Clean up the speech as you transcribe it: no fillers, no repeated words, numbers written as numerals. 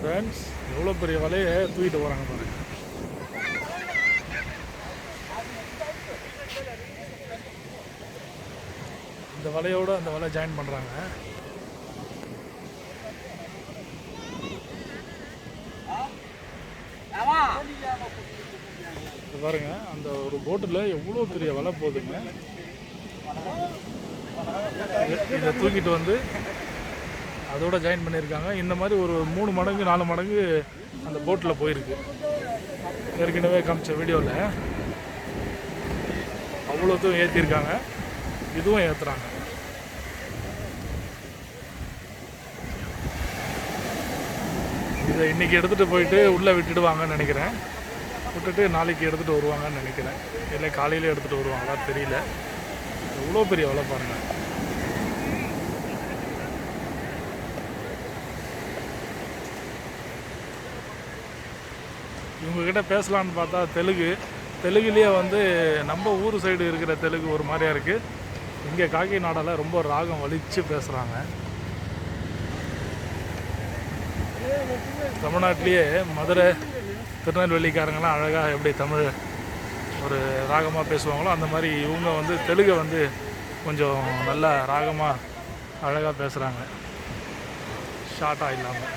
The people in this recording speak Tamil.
ஃப்ரெண்ட்ஸ், எவ்வளோ பெரிய வலையை தூக்கிட்டு போகிறாங்க பாருங்க. இந்த வலையோடு அந்த வலை ஜாயின் பண்ணுறாங்க. பாருங்க, அந்த ஒரு போட்டில் எவ்வளோ பெரிய வலை போகுதுங்க. இதை தூக்கிட்டு வந்து அதோட ஜாயின் பண்ணியிருக்காங்க. இந்த மாதிரி ஒரு 3 மடங்கு 4 மடங்கு அந்த போட்டில் போயிருக்கு. ஏற்கனவே காமிச்ச வீடியோவில் அவ்வளோத்தும் ஏற்றிருக்காங்க, இதுவும் ஏற்றுறாங்க. இதை இன்றைக்கி எடுத்துகிட்டு போயிட்டு உள்ளே விட்டுடுவாங்கன்னு நினைக்கிறேன். விட்டுட்டு நாளைக்கு எடுத்துகிட்டு வருவாங்கன்னு நினைக்கிறேன். இல்லை காலையில் எடுத்துகிட்டு வருவாங்களா தெரியல. எவ்வளோ பெரிய வலை பாருங்கள். இவங்கக்கிட்ட பேசலான்னு பார்த்தா தெலுங்குலேயே வந்து நம்ம ஊர் சைடு இருக்கிற தெலுங்கு ஒரு மாதிரியாக இருக்குது. இங்கே காக்கிநாடாவில் ரொம்ப ராகம் வலித்து பேசுகிறாங்க. தமிழ்நாட்டிலேயே மதுரை திருநெல்வேலிக்காரங்களாம் அழகாக எப்படி தமிழ் ஒரு ராகமாக பேசுவாங்களோ அந்த மாதிரி இவங்க வந்து தெலுங்கை வந்து கொஞ்சம் நல்லா ராகமாக அழகாக பேசுகிறாங்க, ஷார்ட்டாக இல்லாமல்.